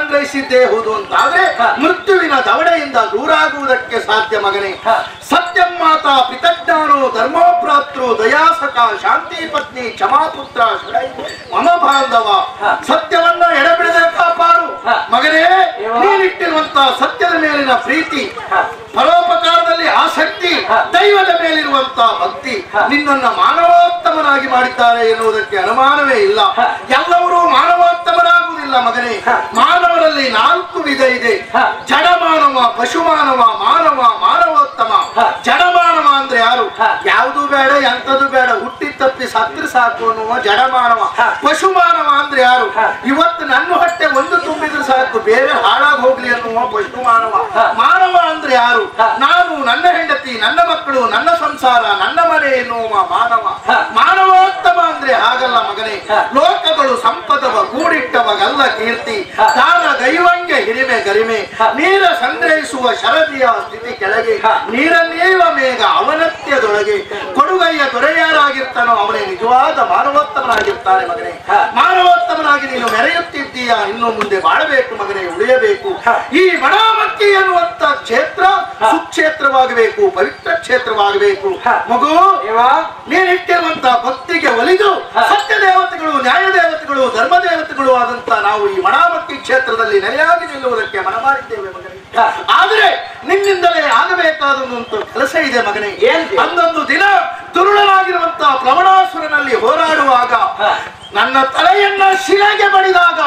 ಸಂಗ್ರಹಿಸಿದ್ದೇ ಹೌದು ಅಂತಾದ್ರೆ ಮೃತ್ಯುವಿನ ದವಡೆಯಿಂದ ದೂರಾಗುವುದಕ್ಕೆ ಸಾಧ್ಯ ಮಗನೇ. ಸತ್ಯಂ ಮಾತಾ ಪಿತಜ್ಞಾನೋ ಧರ್ಮೋಭ್ರಾತೃ ದಯಾಸಕ ಶಾಂತಿ ಪತ್ನಿ ಕ್ಷಮಾಪುತ್ರ ಶರೈ ಮಮ ಬಾಂಧವ. ಸತ್ಯವನ್ನ ಎಡಬಿಡದೆ ಕಾಪಾಡು ಮಗನೇ. ನೀನಿಟ್ಟಿರುವಂತಹ ಸತ್ಯದ ಮೇಲಿನ ಪ್ರೀತಿ, ಪರೋಪಕಾರದಲ್ಲಿ ಆಸಕ್ತಿ, ದೈವದ ಮೇಲಿರುವಂತಹ ಭಕ್ತಿ ನಿನ್ನನ್ನ ಮಾನವೋತ್ತಮನಾಗಿ ಮಾಡಿದ್ದಾರೆ ಎನ್ನುವುದಕ್ಕೆ ಅನುಮಾನವೇ ಇಲ್ಲ. ಎಲ್ಲರೂ ಮಾನವೋತ್ತಮರಾಗುವುದಿಲ್ಲ ಮಗನೇ. ಮಾನವರಲ್ಲಿ 4 ವಿಧ ಇದೆ: ಜಡಮಾನವ, ಪಶುಮಾನವ, ಮಾನವ, ಮಾನವೋತ್ತಮ. ಜಡಮಾನವ ಅಂದ್ರೆ ಯಾರು? ಯಾವುದು ಬೇಡ, ಎಂಥದ್ದು ಬೇಡ, ಹುಟ್ಟಿ ತಪ್ಪಿ ಸತ್ರ ಸಾಕು ಅನ್ನುವ ಜಡಮಾನವ. ಪಶುಮಾನವ ಅಂದ್ರೆ ಯಾರು? ಇವತ್ತು ನನ್ನ ಹೊಟ್ಟೆ ಒಂದು ತುಂಬಿದ್ರೆ ಸಾಕು, ಬೇರೆ ಹಾಳಾಗಿ ಹೋಗ್ಲಿ ಅನ್ನುವ ಪಶುಮಾನವ. ಮಾನವ ಅಂದ್ರೆ ಯಾರು? ನಾನು, ನನ್ನ ಹೆಂಡತಿ, ನನ್ನ ಮಕ್ಕಳು, ನನ್ನ ಸಂಸಾರ, ನನ್ನ ಮನೆ ಎನ್ನುವ ಮಾನವ. ಮಾನವೋತ್ತಮ ಅಂದ್ರೆ ಹಾಗಲ್ಲ ಮಗನೇ. ಲೋಕಗಳು ಸಂಪದವ ಕೂಡಿಟ್ಟವಗಲ್ಲ ಕೀರ್ತಿ, ದಾನ ದೈವಂಗೆ ಹಿರಿಮೆ ಗರಿಮೆ, ನೀರ ಸಂಗ್ರಹಿಸುವ ಶರದಿಯ ಸ್ಥಿತಿ ಕೆಳಗೆ, ನೀರನ್ನೇವ ಮೇಘ ಅವನತ್ಯದೊಳಗೆ. ಕೊಡುಗೈಯ ದೊರೆಯಾರಾಗಿರ್ತಾನೋ ಅವನೇ ನಿಜವಾದ ಮಾನವೋತ್ತಮನಾಗಿರ್ತಾನೆ ಮಗನೇ. ಮಾನವೋತ್ತಮನಾಗಿ ನೀನು ಮೆರೆಯುತ್ತಿದ್ದೀಯ, ಇನ್ನು ಮುಂದೆ ಬಾಳಬೇಕು ಮಗನೇ, ಉಳಿಯಬೇಕು. ಈ ಬಡಾಮಕ್ಕಿ ಎನ್ನುವಂತ ಕ್ಷೇತ್ರ ಸುಕ್ಷೇತ್ರವಾಗಬೇಕು, ಪವಿತ್ರ ಕ್ಷೇತ್ರವಾಗಬೇಕು. ಮಗು, ನೀನಿಟ್ಟಿರುವಂತಹ ಭಕ್ತಿಗೆ ಒಲಿದು ಸತ್ಯ ದೇವತೆಗಳು, ನ್ಯಾಯ ದೇವತೆಗಳು, ಧರ್ಮ ದೇವತೆಗಳು ಆದಂತ ನಾವು ಈ ಮಡಾಮಕ್ಕಿ ಕ್ಷೇತ್ರದಲ್ಲಿ ನೆಲೆಯಾಗಿ ನಿಲ್ಲುವುದಕ್ಕೆ ಮನ ಮಾಡಿದ್ದೇವೆ ಮಗನೇ. ಆದರೆ ನಿನ್ನಿಂದಲೇ ಆಗಬೇಕಾದಂತ ಕೆಲಸ ಇದೆ ಮಗನೇ. ಅಂದೊಂದು ದಿನ ದುರುಳನಾಗಿರುವಂತಹ ಪ್ಲವಣಾಸುರನಲ್ಲಿ ಹೋರಾಡುವಾಗ ನನ್ನ ತಲೆಯನ್ನ ಶಿಲೆಗೆ ಬಡಿದಾಗ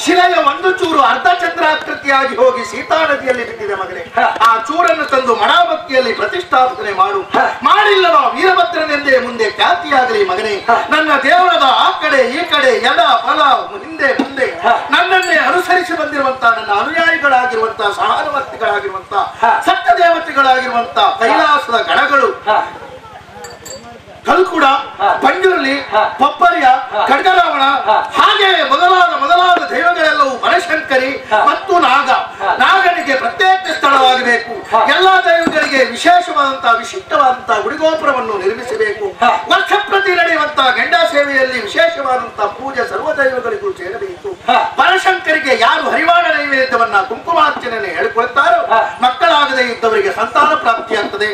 ಶಿಲೆಯ ಒಂದು ಚೂರು ಅರ್ಧ ಚಂದ್ರಾಕೃತಿಯಾಗಿ ಹೋಗಿ ಸೀತಾ ನದಿಯಲ್ಲಿ ಬಿದ್ದಿದೆ ಮಗನೇ. ಆ ಚೂರನ್ನು ತಂದು ಮಡಾಮಕ್ಕಿಯಲ್ಲಿ ಪ್ರತಿಷ್ಠಾಪನೆ ಮಾಡು. ಮಾಡಿಲ್ಲವ ವೀರಭದ್ರನೆಂದೇ ಮುಂದೆ ಖ್ಯಾತಿಯಾಗಲಿ ಮಗನೇ. ನನ್ನ ದೇವರದ ಆ ಕಡೆ ಈ ಕಡೆ ಎಡ ಬಲ ಹಿಂದೆ ಮುಂದೆ ನನ್ನನ್ನೇ ಅನುಸರಿಸಿ ಬಂದಿರುವಂತಹ ನನ್ನ ಅನುಯಾಯಿಗಳಾಗಿರುವಂತಹ ಸಹಾನುವರ್ತಿಗಳಾಗಿರುವಂತಹ ಸತ್ಯ ದೇವತೆಗಳಾಗಿರುವಂತಹ ಕೈಲಾಸದ ಗಣಗಳು, ಕಲ್ಕುಡ, ಪಂಜುರ್ಲಿ, ಪಪ್ಪರ್ಯ, ಖಡ್ಗರಾವಣ, ಹಾಗೆ ಮೊದಲಾದ ದೈವಗಳೆಲ್ಲವೂ ಬನಶಂಕರಿ ಮತ್ತು ನಾಗನಿಗೆ ಪ್ರತ್ಯೇಕ ಸ್ಥಳವಾಗಬೇಕು. ಎಲ್ಲಾ ದೈವಗಳಿಗೆ ವಿಶೇಷವಾದಂತಹ ವಿಶಿಷ್ಟವಾದಂತಹ ಗುಡಿಗೋಪುರವನ್ನು ನಿರ್ಮಿಸಬೇಕು. ವರ್ಷ ಪ್ರತಿ ನಡೆಯುವಂತಹ ಗಂಡಾ ಸೇವೆಯಲ್ಲಿ ವಿಶೇಷವಾದಂತಹ ಪೂಜೆ ಸರ್ವ ದೈವಗಳಿಗೂ ಸೇರಬೇಕು. ಬನಶಂಕರಿಗೆ ಯಾರು ಹರಿವಾಣ ನೈವೇದ್ಯವನ್ನ ಕುಂಕುಮಾರ್ಚನೆಯನ್ನು ಹೇಳಿಕೊಳ್ತಾರೋ ಮಕ್ಕಳಾಗದೇ ಇದ್ದವರಿಗೆ ಸಂತಾನ ಪ್ರಾಪ್ತಿಯಾಗ್ತದೆ.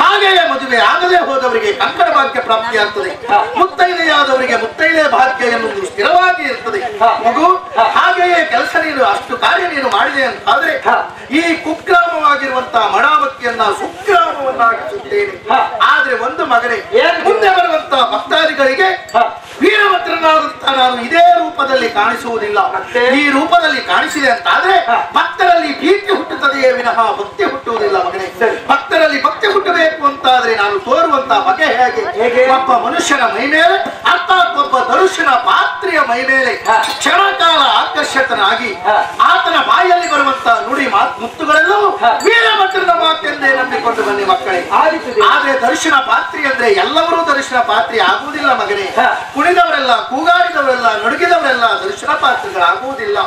ಹಾಗೆಯೇ ಮದುವೆ ಆಗದೆ ಹೋದವರಿಗೆ ಕಂಕಣ ಭಾಗ್ಯ ಪ್ರಾಪ್ತಿಯಾಗ್ತದೆ. ಮುತ್ತೈದೆಯಾದವರಿಗೆ ಮುತ್ತೈದೆ ಭಾಗ್ಯ ಎನ್ನುವುದು ಸ್ಥಿರವಾಗಿ ಇರ್ತದೆ. ಮಗು, ಹಾಗೆಯೇ ಕೆಲಸ ನೀನು ಅಷ್ಟು ಕಾರ್ಯ ನೀನು ಮಾಡಿದೆ ಅಂತಾದ್ರೆ ಈ ಕುಗ್ರಾಮವಾಗಿರುವಂತಹ ಮಡಾಮಕ್ಕಿಯನ್ನ ಸುಗ್ರಾಮವನ್ನಾಗಿಸುತ್ತೇನೆ. ಆದ್ರೆ ಒಂದು ಮಗನೇ, ಮುಂದೆ ಬರುವಂತಹ ಭಕ್ತಾದಿಗಳಿಗೆ ವೀರಭದ್ರನಾದಂತಹ ನಾನು ಇದೇ ರೂಪದಲ್ಲಿ ಕಾಣಿಸುವುದಿಲ್ಲ. ಈ ರೂಪದಲ್ಲಿ ಕಾಣಿಸಿದೆ ಅಂತಾದ್ರೆ ಭಕ್ತರಲ್ಲಿ ಭೀತಿ ಹುಟ್ಟುತ್ತದೆಯೇ ವಿನಃ ಭಕ್ತಿ ಹುಟ್ಟುವುದಿಲ್ಲ ಮಗನೇ. ಭಕ್ತರಲ್ಲಿ ಭಕ್ತಿ ಹುಟ್ಟಬೇಕು ಅಂತಾದ್ರೆ ನಾನು ತೋರುವಂತಹ ಬಗೆ ಹೇಗೆ? ಒಬ್ಬ ಮನುಷ್ಯನ ಮೈ ಮೇಲೆ ಅರ್ಥಾತ್ ಒಬ್ಬ ಧನುಷ್ಯನ ಪಾತ್ರೆಯ ಮೈ ಮೇಲೆ ಕ್ಷಣಕಾಲ ಆಕರ್ಷಿತನಾಗಿ ಆತನ ಬಾಯಲ್ಲಿ ಬರುವಂತಹ ನುಡಿ ಮುತ್ತುಗಳೆಲ್ಲವೂ ವೀರಭದ್ರನ ಮಾತೆಂದೇ ನಂಬಿಕೊಂಡು ಬನ್ನಿ ಮಕ್ಕಳೇ. ಆದ್ರೆ ದರ್ಶನ ಪಾತ್ರೆ ಅಂದ್ರೆ ಎಲ್ಲರೂ ದರ್ಶನ ಪಾತ್ರೆ ಆಗುವುದಿಲ್ಲ ಮಗನೇ. ಕುಣಿದವರೆಲ್ಲ, ಕೂಗಾಡಿದವರೆಲ್ಲ, ನಡುಗಿದವರೆಲ್ಲ ದರ್ಶನ ಪಾತ್ರೆಗಳಾಗುವುದಿಲ್ಲ.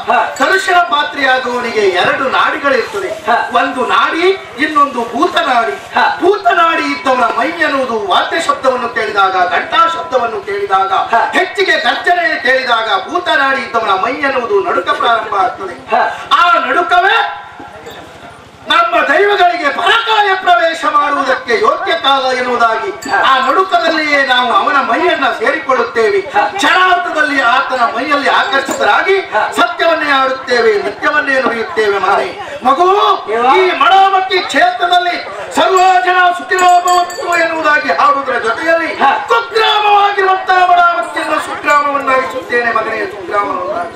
ದರ್ಶನ ಪಾತ್ರೆಯಾಗುವವನಿಗೆ 2 ನಾಡಿಗಳಿರ್ತದೆ. ಒಂದು ನಾಡಿ, ಇನ್ನೊಂದು ಭೂತನಾಡಿ. ಭೂತನಾಡಿ ಇದ್ದವನ ಮೈ ಎನ್ನುವುದು ವಾದ್ಯ ಶಬ್ದವನ್ನು ಕೇಳಿದಾಗ, ಘಂಟಾ ಶಬ್ದವನ್ನು ಕೇಳಿದಾಗ, ಹೆಚ್ಚಿಗೆ ಗರ್ಜನೆ ಕೇಳಿದಾಗ ಭೂತನಾಡಿ ಇದ್ದವನ ಮೈ ಎನ್ನುವುದು ನಡುಕ ಪ್ರಾರಂಭ ಆಗ್ತದೆ. ಆ ನಡುಕವೇ ನಮ್ಮ ದೈವಗಳಿಗೆ ಪರಕಾಯ ಪ್ರವೇಶ ಮಾಡುವುದಕ್ಕೆ ಯೋಗ್ಯ ಕಾಲ ಎನ್ನುವುದಾಗಿ ಆ ನಡುಕದಲ್ಲಿಯೇ ನಾವು ಅವನ ಮೈಯನ್ನ ಸೇರಿಕೊಳ್ಳುತ್ತೇವೆ. ಕ್ಷಣಾರ್ಥದಲ್ಲಿ ಆತನ ಮೈಯಲ್ಲಿ ಆಕರ್ಷಿತರಾಗಿ ಸತ್ಯವನ್ನೇ ಆಡುತ್ತೇವೆ, ನಿತ್ಯವನ್ನೇ ನುಡಿಯುತ್ತೇವೆ ಮನೆ. ಮಗು, ಈ ಮಡಾಮಕ್ಕಿ ಕ್ಷೇತ್ರದಲ್ಲಿ ಸರ್ವಜನ ಸುಖಿನೋಭವಂತು ಎನ್ನುವುದಾಗಿ ಹಾಡುವುದರ ಜೊತೆಯಲ್ಲಿ ಕುಗ್ರಾಮವಾಗಿರುವಂತಹ ಮಡಾಮಕ್ಕಿಯನ್ನು ಸುಗ್ರಾಮವನ್ನಾಗಿಸುತ್ತೇನೆ ಮಗನೇ. ಸುಗ್ರಾಮವನ್ನಾಗಿ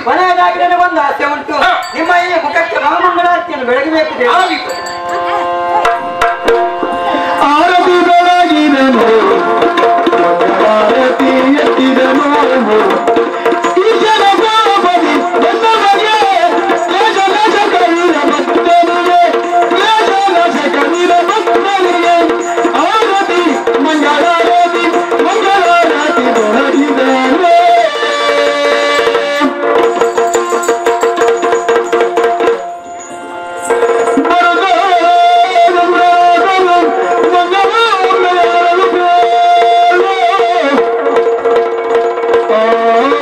ಮನೆಯದಾಗಿ ನನಗೊಂದು ಆಸೆ ಉಂಟು. ನಿಮ್ಮ ಈ ಮುಖಕ್ಕೆ ಮಹಾಮಂಗಳಾರತಿಯನ್ನು ಬೆಳಗಬೇಕಿದೆ. ಆರತಿ ಬೆಳಗಿದನು, ಆರತಿ ಎತ್ತಿದನು, ಈಶನ ಗೋಪದಿ ನಮಗೆ ಲೇಷ ಕವಿರ ಭಕ್ತನಿಗೆ, ಲೇಷ ಕವಿರ ಭಕ್ತನಿಗೆ ಆರತಿ ಮಂಗಳಾರತಿ ಮಂಗಳಾರತಿ ಬೆಳಗಿದನು. Oh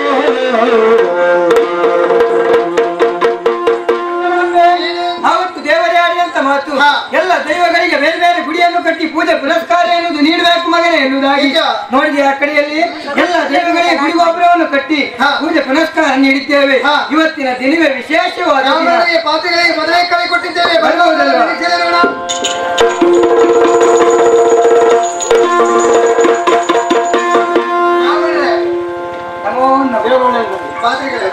ಎನ್ನುವುದಾಗಿ ನೋಡಿದೆ. ಆ ಕಡೆಯಲ್ಲಿ ಎಲ್ಲ ದೇವಗಳಿಗೆ ಗುಡಿಗೋಪುರವನ್ನು ಕಟ್ಟಿ ಪೂಜೆ ಪುನಸ್ಕಾರ ನೀಡಿದ್ದೇವೆ. ಇವತ್ತಿನ ದಿನವೇ ವಿಶೇಷವಾದ ಪಾತ್ರೆಗಳಿಗೆ ಮೊದಲೇ ಕೈ ಕೊಟ್ಟಿದ್ದೇವೆ. ಪಾತ್ರೆಗಳೇ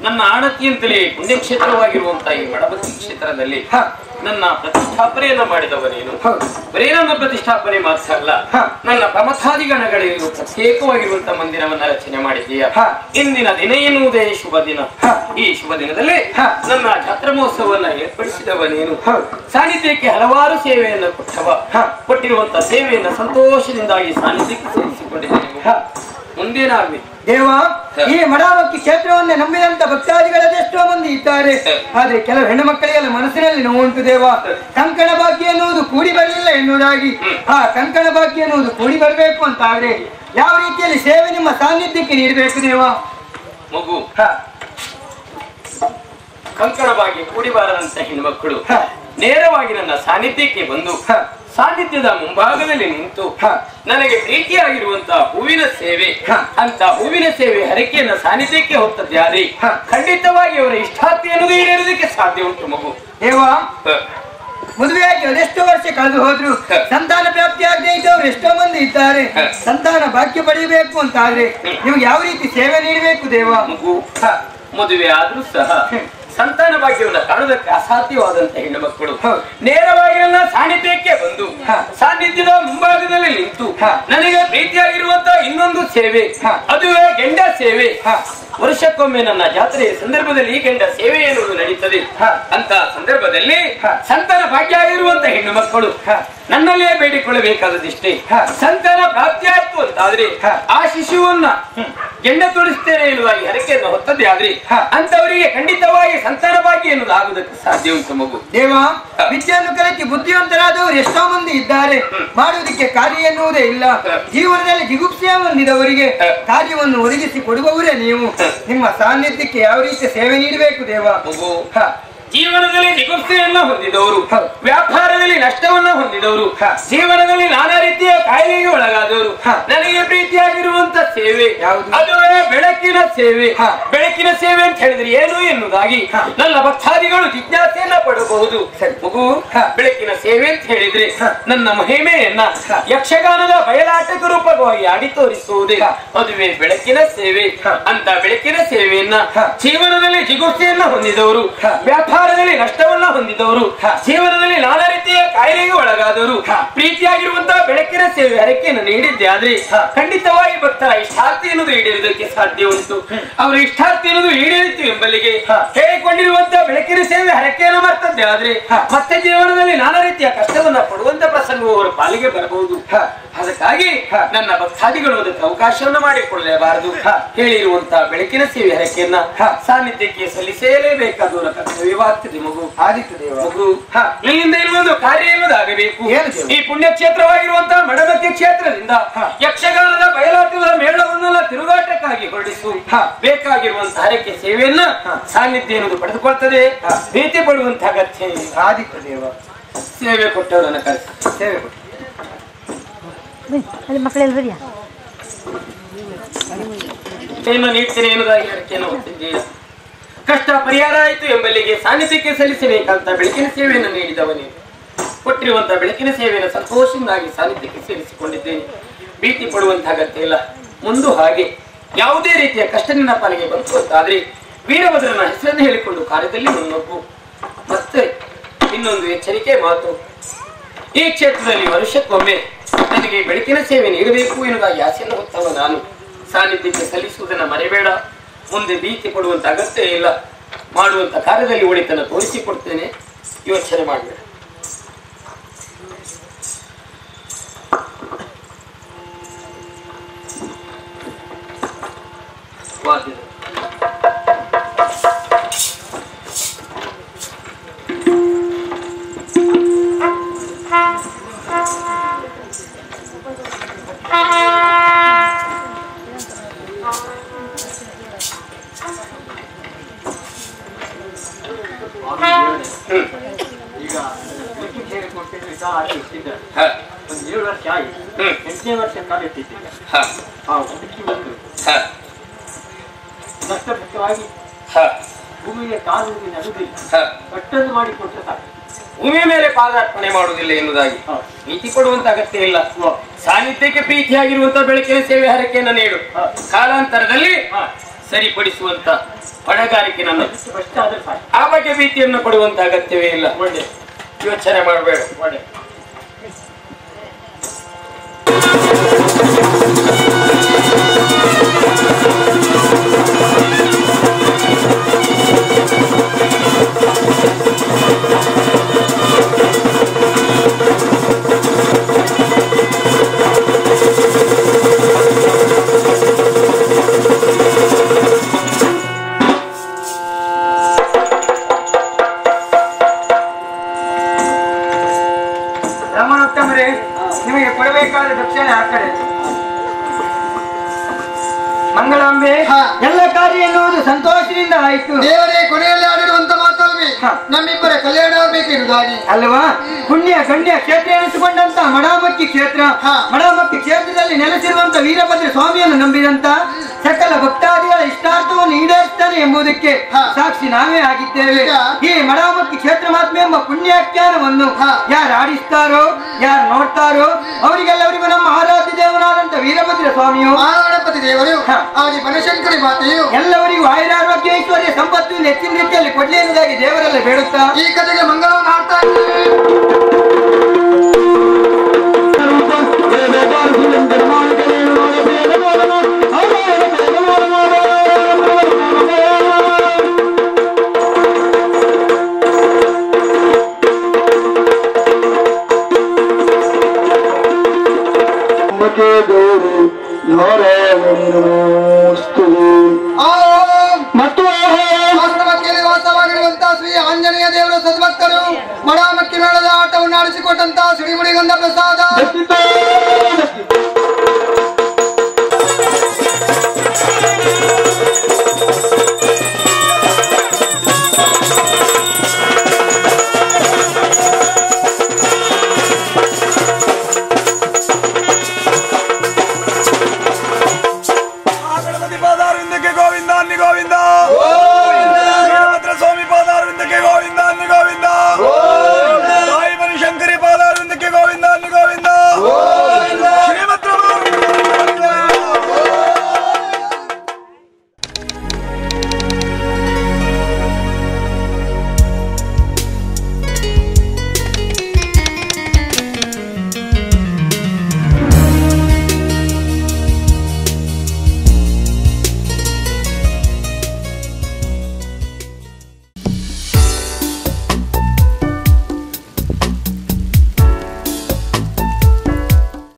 ನನ್ನ ಆಣತಿಯಂತಲೇ ಪುಣ್ಯಕ್ಷೇತ್ರವಾಗಿರುವಂತಹ ಈ ಮಡಬತಿ ಕ್ಷೇತ್ರದಲ್ಲಿ ನನ್ನ ಪ್ರತಿಷ್ಠಾಪನೆಯನ್ನ ಮಾಡಿದವನೇನು. ಬರೇ ನನ್ನ ಪ್ರತಿಷ್ಠಾಪನೆ ಮಾತ್ರ ಅಲ್ಲ, ನನ್ನ ಪ್ರಮಥಾದಿಗಣಗಳಿಗೂ ಪ್ರತ್ಯೇಕವಾಗಿರುವಂತಹ ಮಂದಿರವನ್ನ ರಚನೆ ಮಾಡಿದೀಯ. ಇಂದಿನ ದಿನ ಎನ್ನುವುದೇ ಶುಭ ದಿನ. ಈ ಶುಭ ದಿನದಲ್ಲಿ ನನ್ನ ಜಾತ್ರಾ ಮಹೋತ್ಸವವನ್ನ ಏರ್ಪಡಿಸಿದವನೇನು. ಸಾನ್ನಿಧ್ಯಕ್ಕೆ ಹಲವಾರು ಸೇವೆಯನ್ನು ಕೊಟ್ಟಿರುವಂತಹ ಸೇವೆಯನ್ನ ಸಂತೋಷದಿಂದಾಗಿ ಸಾನ್ನಿಧ್ಯಕ್ಕೆ ಸೇರಿಸಿಕೊಂಡಿದ್ದೇನೆ. ಮುಂದೇನಾಗ್ಲಿ ದೇವ, ಈ ಮಡಾವಕ್ಕಿ ಕ್ಷೇತ್ರವನ್ನೇ ನಂಬಿದಂತ ಭಕ್ತಾದಿಗಳದೆಷ್ಟೋ ಮಂದಿ ಇದ್ದಾರೆ. ಆದ್ರೆ ಕೆಲವು ಹೆಣ್ಣು ಮಕ್ಕಳಿಗೆಲ್ಲ ಮನಸ್ಸಿನಲ್ಲಿ ನೋವುಂಟು ದೇವ. ಕಂಕಣ ಭಾಗ್ಯ ಎನ್ನುವುದು ಕೂಡಿ ಬರಲಿಲ್ಲ ಎನ್ನುವುದಾಗಿ. ಆ ಕಂಕಣ ಭಾಗ್ಯ ಎನ್ನುವುದು ಕೂಡಿ ಬರಬೇಕು ಅಂತ ಆದ್ರೆ ಯಾವ ರೀತಿಯಲ್ಲಿ ಸೇವೆ ನಿಮ್ಮ ಸಾನ್ನಿಧ್ಯಕ್ಕೆ ನೀಡಬೇಕು ದೇವ? ಮಗು, ಕಂಕಣ ಭಾಗ್ಯ ಕೂಡಿ ಬಾರದಂತ ಹೆಣ್ಮಕ್ಕಳು ನೇರವಾಗಿ ನನ್ನ ಸಾನ್ನಿಧ್ಯಕ್ಕೆ ಬಂದು ಸಾನ್ನಿಧ್ಯದ ಮುಂಭಾಗದಲ್ಲಿ ನಿಂತು ನನಗೆ ಪ್ರೀತಿಯಾಗಿರುವಂತಹ ಹೂವಿನ ಸೇವೆ ಅಂತ ಹೂವಿನ ಸೇವೆ ಹರಕೆಯನ್ನ ಸಾನ್ನಿಧ್ಯಕ್ಕೆ ಹೊತ್ತದ್ದಾದ್ರೆ ಖಂಡಿತವಾಗಿ ಅವರ ಇಷ್ಟಾರ್ಥಿಯನ್ನು ಈಡೇರೋದಕ್ಕೆ ಸಾಧ್ಯ ಉಂಟು. ಮಗು ದೇವ, ಮದುವೆಯಾಗಿ ಅದೆಷ್ಟೋ ವರ್ಷ ಕಳೆದು ಹೋದ್ರು ಸಂತಾನ ಪ್ರಾಪ್ತಿ ಆಗದೆ ಇದ್ದವ್ರು ಎಷ್ಟೋ ಮಂದಿ ಇದ್ದಾರೆ. ಸಂತಾನ ಭಾಗ್ಯ ಪಡೆಯಬೇಕು ಅಂತ ಆದ್ರೆ ನಿಮ್ಗೆ ಯಾವ ರೀತಿ ಸೇವೆ ನೀಡಬೇಕು ದೇವ? ಮಗು, ಮದುವೆ ಆದ್ರೂ ಸಹ ಸಂತಾನ ಭಾಗ್ಯವನ್ನು ಕಾಣುವುದಕ್ಕೆ ಅಸಾಧ್ಯವಾದಂತ ಹೆಣ್ಣು ಮಕ್ಕಳು ನೇರವಾಗಿ ನನ್ನ ಸಾನ್ನಿಧ್ಯಕ್ಕೆ ಬಂದು ಸಾನ್ನಿಧ್ಯದ ಮುಂಭಾಗದಲ್ಲಿ ನಿಂತು ನನಗೆ ಪ್ರೀತಿಯಾಗಿರುವಂತಹ ಇನ್ನೊಂದು ಸೇವೆ, ಅದುವೇ ಗೆಂಡ ಸೇವೆ. ವರ್ಷಕ್ಕೊಮ್ಮೆ ನನ್ನ ಜಾತ್ರೆಯ ಸಂದರ್ಭದಲ್ಲಿ ಈ ಗೆಂಡ ಸೇವೆ ಎನ್ನುವುದು ನಡೀತದೆ. ಅಂತ ಸಂದರ್ಭದಲ್ಲಿ ಸಂತಾನ ಭಾಗ್ಯ ಆಗಿರುವಂತಹ ಹೆಣ್ಣು ಮಕ್ಕಳು ನನ್ನಲ್ಲೇ ಬೇಡಿಕೊಳ್ಳಬೇಕಾದದಿಷ್ಟೇ. ಸಂತಾನ ಪ್ರಾಪ್ತಿ ಆಯ್ತು ಅಂತಾದ್ರೆ ಆ ಶಿಶುವನ್ನ ಗೆಂಡ ತೊಡಿಸ್ತೇನೆ ಎನ್ನುವಾಗಿ ಹರಕೆಯನ್ನು ಹೊತ್ತದ್ದೇ ಆದ್ರೆ ಅಂತವರಿಗೆ ಖಂಡಿತವಾಗಿ ಸಂತಾನ ಭಾಗ್ಯ ಎನ್ನುವುದು ಆಗುವುದಕ್ಕೆ ಸಾಧ್ಯ ಉಂಟು. ಮಗು ದೇವ, ವಿದ್ಯೆಯನ್ನು ಕಲಿತು ಬುದ್ಧಿವಂತರಾದವರು ಎಷ್ಟೋ ಮಂದಿ ಇದ್ದಾರೆ. ಮಾಡುವುದಕ್ಕೆ ಕಾರ್ಯ ಎನ್ನುವುದೇ ಇಲ್ಲ. ಜೀವನದಲ್ಲಿ ಜಿಗುಪ್ಸೆ ಹೊಂದಿದವರಿಗೆ ಕಾರ್ಯವನ್ನು ಒದಗಿಸಿ ಕೊಡುವವರೇ ನೀವು. ನಿಮ್ಮ ಸಾನ್ನಿಧ್ಯಕ್ಕೆ ಯಾವ ರೀತಿ ಸೇವೆ ನೀಡಬೇಕು ದೇವ? ಮಗು, ಜೀವನದಲ್ಲಿ ಜಿಗುಪ್ಸೆಯನ್ನ ಹೊಂದಿದವರು, ವ್ಯಾಪಾರದಲ್ಲಿ ನಷ್ಟವನ್ನ ಹೊಂದಿದವರು, ಜೀವನದಲ್ಲಿ ನಾನಾ ರೀತಿಯ ಕಾಯಿಲೆಗೆ ಒಳಗಾದವರು ನನಗೆ ಪ್ರೀತಿಯಾಗಿರುವಂತ ಸೇವೆ ಅದುವೇ ಬೆಳಕಿನ ಸೇವೆ. ಬೆಳಕಿನ ಸೇವೆ ಅಂತ ಹೇಳಿದ್ರೆ ಏನು ಎನ್ನುವುದಾಗಿ ನನ್ನ ಭಕ್ತಾದಿಗಳು ಜಿಜ್ಞಾಸೆಯನ್ನ ಪಡಬಹುದು. ಮಗು, ಬೆಳಕಿನ ಸೇವೆ ಅಂತ ಹೇಳಿದ್ರೆ ನನ್ನ ಮಹಿಮೆಯನ್ನ ಯಕ್ಷಗಾನದ ಬಯಲಾಟಕ ರೂಪವಾಗಿ ಆಡಿ ತೋರಿಸುವುದೇ ಅದುವೇ ಬೆಳಕಿನ ಸೇವೆ. ಅಂತ ಬೆಳಕಿನ ಸೇವೆಯನ್ನ ಜೀವನದಲ್ಲಿ ಜಿಗುಪ್ಸೆಯನ್ನ ಹೊಂದಿದವರು, ವ್ಯಾಪಾರದಲ್ಲಿ ನಷ್ಟವನ್ನ ಹೊಂದಿದವರು, ಜೀವನದಲ್ಲಿ ನಾನಾ ರೀತಿಯ ಕಾಯಿಲೆಗೆ ಒಳಗಾದವರು ಪ್ರೀತಿಯಾಗಿರುವಂತಹ ಬೆಳಕಿನ ಸೇವೆ ಹರಕೆಯನ್ನು ನೀಡಿದ್ದೆ ಆದ್ರೆ ಖಂಡಿತವಾಗಿ ಭಕ್ತರ ಇಷ್ಟಾರ್ತಿ ಎನ್ನುವುದು ಈಡೇರುವುದಕ್ಕೆ ಸಾಧ್ಯ ಉಂಟು. ಅವರ ಇಷ್ಟಾರ್ತಿ ಎನ್ನುವುದು ಈಡೇರಿತು ಎಂಬಲ್ಲಿಗೆ ಹೇಳಿಕೊಂಡಿರುವಂತಹ ಬೆಳಕಿನ ಸೇವೆ ಹರಕೆಯನ್ನು ಮಾಡ್ತದ್ದೆ. ಆದ್ರೆ ಮತ್ತೆ ಜೀವನದಲ್ಲಿ ನಾನಾ ರೀತಿಯ ಕಷ್ಟವನ್ನ ಪಡುವಂತ ಪ್ರಸಂಗವು ಅವರ ಪಾಲಿಗೆ ಬರಬಹುದು. ಅದಕ್ಕಾಗಿ ನನ್ನ ಭಕ್ತಾದಿಗಳು ಅದಕ್ಕೆ ಅವಕಾಶವನ್ನು ಮಾಡಿಕೊಳ್ಳಲೇಬಾರದು. ಹೇಳಿರುವಂತಹ ಬೆಳಕಿನ ಸೇವೆ ಹರಕೆಯನ್ನ ಸಾನ್ನಿಧ್ಯಕ್ಕೆ ಸಲ್ಲಿಸಲೇಬೇಕಾದವರ ಕರ್ತವ್ಯವಾಗ್ತದೆ. ಮಗು ಮಗು ಇಲ್ಲಿಂದ ಇನ್ನೊಂದು ಕಾರ್ಯ ಎನ್ನುವುದಾಗಬೇಕು. ಈ ಪುಣ್ಯಕ್ಷೇತ್ರವಾಗಿರುವಂತಹ ಮಡಮಕ್ಕಿ ಕ್ಷೇತ್ರದಿಂದ ಯಕ್ಷಗಾನದ ಬಯಲಾಟದ ಮೇಳವನ್ನೆಲ್ಲ ತಿರುಗಾಟಕ್ಕಾಗಿ ಹೊರಡಿಸು ಬೇಕಾಗಿರುವಂತಹ ಹರಕೆ ಸೇವೆಯನ್ನ ಸಾನ್ನಿಧ್ಯ ಎನ್ನುವುದು ಪಡೆದುಕೊಳ್ತದೆ. ಭೀತಿ ಪಡುವಂತಹ ಅಗತ್ಯ ಆದಿತ್ಯ ದೇವ ಸೇವೆ ಕೊಟ್ಟವರನ್ನ ಕರೆಸಿ ಸೇವೆ ಕೊಟ್ಟು ಏನು ನೀಡ್ತೇನೆ ಎನ್ನುವುದಾಗಿ ಹರಕೆಯನ್ನು ಹೊತ್ತಿದ್ದೀರ. ಕಷ್ಟ ಪರಿಹಾರ ಆಯಿತು ಎಂಬಲ್ಲಿಗೆ ಸಾನ್ನಿಧ್ಯಕ್ಕೆ ಸಲ್ಲಿಸಬೇಕಂತ ಬೆಳಕಿನ ಸೇವೆಯನ್ನು ನೀಡಿದವನೇ ಕೊಟ್ಟಿರುವಂತಹ ಬೆಳಕಿನ ಸೇವೆಯನ್ನು ಸಂತೋಷದಿಂದಾಗಿ ಸಾನ್ನಿಧ್ಯಕ್ಕೆ ಸೇರಿಸಿಕೊಂಡಿದ್ದೇನೆ. ಭೀತಿ ಪಡುವಂತಹ ಅಗತ್ಯ ಇಲ್ಲ. ಮುಂದೆ ಹಾಗೆ ಯಾವುದೇ ರೀತಿಯ ಕಷ್ಟ ನಿನ್ನ ಪಾಲಿಗೆ ಬಂತು ಅಂತಾದ್ರೆ ವೀರಭದ್ರನ ಹೆಸರನ್ನು ಹೇಳಿಕೊಂಡು ಕಾರ್ಯದಲ್ಲಿ ಮುನ್ನೊಪ್ಪು. ಮತ್ತೆ ಇನ್ನೊಂದು ಎಚ್ಚರಿಕೆ ಮಾತು, ಈ ಕ್ಷೇತ್ರದಲ್ಲಿ ವರ್ಷಕ್ಕೊಮ್ಮೆ ನನಗೆ ಬೆಳಕಿನ ಸೇವೆ ನೀಡಬೇಕು ಎನ್ನುವುದಾಗಿ ಆಸೆಯನ್ನು ಹೊತ್ತವ ನಾನು. ಸಾನ್ನಿಧ್ಯಕ್ಕೆ ಸಲ್ಲಿಸುವುದನ್ನು ಮರೆಬೇಡ. ಮುಂದೆ ಭೀತಿ ಪಡುವಂತ ಅಗತ್ಯ ಇಲ್ಲ. ಮಾಡುವಂತ ಕಾರ್ಯದಲ್ಲಿ ಒಳಿತನ ತೋರಿಸಿಕೊಡ್ತೇನೆ, ಯೋಚನೆ ಮಾಡಬೇಡ. ಈಗ ಒಂದು 7 ವರ್ಷ ಆಯಿತು. 8ನೇ ವರ್ಷ ಕಾಲ ಇಟ್ಟಿದ್ದೇನೆ. ಅದಕ್ಕೆ ಒಂದು ನಷ್ಟಪಟ್ಟವಾಗಿ ಭೂಮಿಗೆ ಕಾಲು ನಡುವುದಿಲ್ಲ, ಕಟ್ಟನ್ನು ಮಾಡಿಕೊಟ್ಟರೆ ಸಾಕು. ಭೂಮಿ ಮೇಲೆ ಪಾದಾರ್ಪಣೆ ಮಾಡುವುದಿಲ್ಲ ಎನ್ನುವುದಾಗಿ ಭೀತಿ ಪಡುವಂತ ಅಗತ್ಯ ಇಲ್ಲ. ಸಾನ್ನಿಧ್ಯಕ್ಕೆ ಪ್ರೀತಿಯಾಗಿರುವಂತಹ ಬೆಳಕಿನ ಸೇವೆ ಹರಕೆಯನ್ನು ನೀಡು. ಕಾಲಾಂತರದಲ್ಲಿ ಸರಿಪಡಿಸುವಂತ ಹೊಣೆಗಾರಿಕೆ ನನ್ನ ಆ ಬಗ್ಗೆ ಭೀತಿಯನ್ನು ಪಡುವಂತ ಅಗತ್ಯವೇ ಇಲ್ಲ. ಯೋಚನೆ ಮಾಡಬೇಡ. ನಿಮಗೆ ಕೊಡಬೇಕಾದ ದಕ್ಷಿಣೆ ಆ ಕಡೆ. ಮಂಗಳಾಂಬೆ, ಎಲ್ಲ ಕಾರ್ಯ ಎನ್ನುವುದು ಸಂತೋಷದಿಂದ ಆಯಿತು. ದೇವರೇ ಕೊನೆಯಲ್ಲಿ ಆಡಿರುವಂತ ಮಾತಲ್ವಿ ನಮ್ಮಿಬ್ಬರ ಕಲ್ಯಾಣ ಆಗಬೇಕೆನ್ನುವುದಾಗಿ ಅಲ್ವಾ? ಪುಣ್ಯ ಗಣ್ಯ ಕ್ಷೇತ್ರ ಎನಿಸಿಕೊಂಡಂತ ಮಡಾಮಕ್ಕಿ ಕ್ಷೇತ್ರ, ಮಡಾಮಕ್ಕಿ ಕ್ಷೇತ್ರದಲ್ಲಿ ನೆಲೆಸಿರುವಂತ ವೀರಭದ್ರ ಸ್ವಾಮಿಯನ್ನು ನಂಬಿದಂತ ಸಕಲ ಭಕ್ತಾದಿಗಳ ಇಷ್ಟಾರ್ಥವನ್ನು ಈಡೇರಿಸ್ತಾನೆ ಎಂಬುದಕ್ಕೆ ಸಾಕ್ಷಿ ನಾವೇ ಆಗಿದ್ದೇವೆ. ಈ ಮಡಾಮಕ್ಕಿ ಕ್ಷೇತ್ರ ಮಹಾತ್ಮೆ ಎಂಬ ಪುಣ್ಯಾಖ್ಯಾನವನ್ನು ಯಾರು ಆಡಿಸ್ತಾರೋ, ಯಾರು ನೋಡ್ತಾರೋ ಅವರಿಗೆಲ್ಲವರಿಗೂ ನಮ್ಮ ಆರಾಧ್ಯ ದೇವನಾದಂತ ವೀರಭದ್ರ ಸ್ವಾಮಿಯು, ಗಣಪತಿ ದೇವರು ಹಾಗೆ ಬನಶಂಕರಿ ಮಾತೆಯು ಎಲ್ಲವರಿಗೂ ಆಯುರಾರೋಗ್ಯ ಐಶ್ವರ್ಯ ಸಂಪತ್ತು ಹೆಚ್ಚಿನ ರೀತಿಯಲ್ಲಿ ಕೊಡ್ಲಿ ಎನ್ನುವುದಾಗಿ ದೇವರೆಲ್ಲ ಬೇಡುತ್ತಾ ಈ ಕಥೆಗೆ ಮಂಗಳವನ್ನು ಹಾಡ್ತಾ ಇದ್ದೇವೆ.